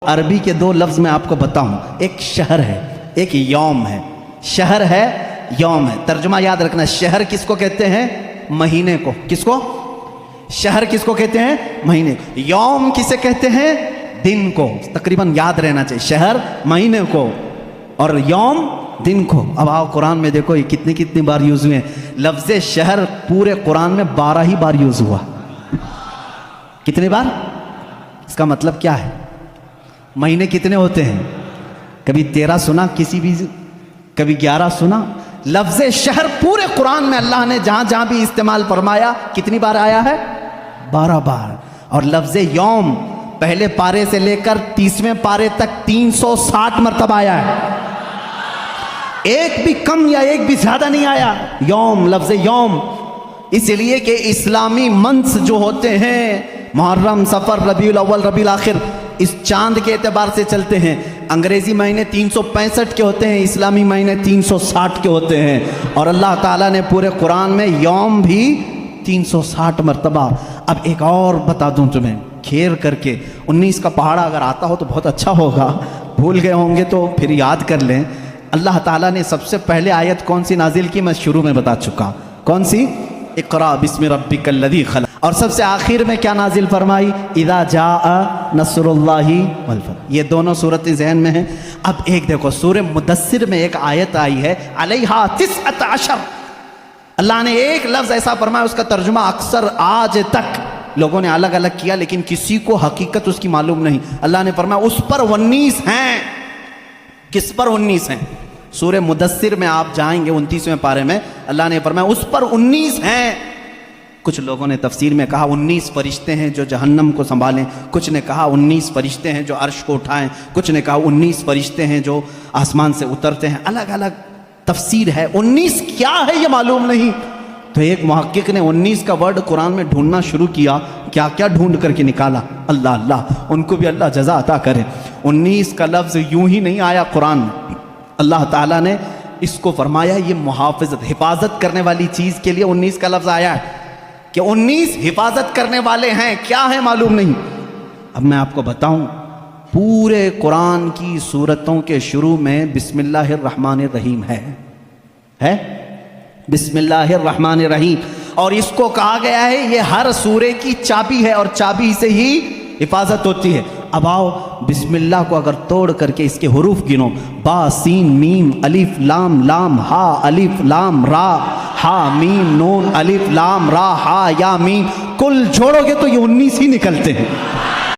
عربی کے دو لفظ میں آپ کو بتاؤں، ایک شہر ہے، ایک یوم ہے۔ شہر ہے، یوم ہے۔ ترجمہ یاد رکھنا، شہر کس کو کہتے ہیں؟ مہینے کو۔ کس کو؟ شہر کس کو کہتے ہیں؟ مہینے کو۔ یوم کسے کہتے ہیں؟ دن کو۔ تقریباً یاد رہنا چاہیے، شہر مہینے کو اور یوم دن کو۔ اب آؤ قرآن میں دیکھو یہ کتنی بار یوز ہوئے ہیں۔ لفظ شہر پورے قرآن میں 12 ہی بار یوز ہوا۔ کتنے بار؟ اس کا مطلب کیا ہے؟ مہینے کتنے ہوتے ہیں؟ کبھی 13 سنا کسی بھی، کبھی 11 سنا۔ لفظ شہر پورے قرآن میں اللہ نے جہاں جہاں بھی استعمال فرمایا کتنی بار آیا ہے؟ 12 بار۔ اور لفظ یوم پہلے پارے سے لے کر 30ویں پارے تک 360 مرتبہ آیا ہے۔ ایک بھی کم یا ایک بھی زیادہ نہیں آیا یوم، لفظ یوم۔ اس لیے کہ اسلامی منتھس جو ہوتے ہیں، محرم، صفر، ربیع الاول، ربیع الاخر، اس چاند کے اعتبار سے چلتے ہیں۔ انگریزی مہینے 365 کے ہوتے ہیں، اسلامی مہینے 360 کے ہوتے ہیں۔ اور اللہ تعالیٰ نے پورے قرآن میں یوم بھی 360 مرتبہ۔ اب ایک اور بتا دوں تمہیں کھیر کر کے، 19 کا پہاڑا اگر آتا ہو تو بہت اچھا ہوگا، بھول گئے ہوں گے تو پھر یاد کر لیں۔ اللہ تعالیٰ نے سب سے پہلے آیت کون سی نازل کی؟ میں شروع میں بتا چکا، کون سی؟ اقرأ بسم ربک الذی خلق۔ اور سب سے آخر میں کیا نازل فرمائی؟ اذا جاء نصر اللہ والفتح۔ یہ دونوں صورتیں ذہن میں ہیں۔ اب ایک دیکھو، سورہ مدثر میں ایک آیت آئی ہے علیہا 19۔ اللہ نے ایک لفظ ایسا فرمایا، اس کا ترجمہ اکثر آج تک لوگوں نے الگ الگ کیا، لیکن کسی کو حقیقت اس کی معلوم نہیں۔ اللہ نے فرمایا اس پر 19 ہیں۔ کس پر 19 ہیں؟ سورہ مدثر میں آپ جائیں گے 29ویں پارے میں، اللہ نے فرمایا اس پر 19 ہیں۔ کچھ لوگوں نے تفسیر میں کہا 19 فرشتے ہیں جو جہنم کو سنبھالیں، کچھ نے کہا 19 فرشتے ہیں جو عرش کو اٹھائیں، کچھ نے کہا 19 فرشتے ہیں جو آسمان سے اترتے ہیں۔ الگ الگ تفسیر ہے۔ 19 کیا ہے یہ معلوم نہیں۔ تو ایک محقق نے 19 کا ورڈ قرآن میں ڈھونڈنا شروع کیا، کیا کیا ڈھونڈ کر کے نکالا۔ اللہ اللہ، ان کو بھی اللہ جزا عطا کرے۔ 19 کا لفظ یوں ہی نہیں آیا قرآن میں، اللہ تعالیٰ نے اس کو فرمایا یہ محافظت، حفاظت کرنے والی چیز کے لیے 19 کا لفظ آیا ہے کہ 19 حفاظت کرنے والے ہیں۔ کیا ہے معلوم نہیں۔ اب میں آپ کو بتاؤں، پورے قرآن کی سورتوں کے شروع میں بسم اللہ الرحمن الرحیم ہے بسم اللہ الرحمن الرحیم، اور اس کو کہا گیا ہے یہ ہر سورے کی چابی ہے اور چابی سے ہی حفاظت ہوتی ہے۔ اب آؤ بسم اللہ کو اگر توڑ کر کے اس کے حروف گنو، با سین میم الف لام لام ہا الف لام را ہا میم نون الف لام را ہا یا میم، کل جوڑو گے تو یہ 19 ہی نکلتے ہیں۔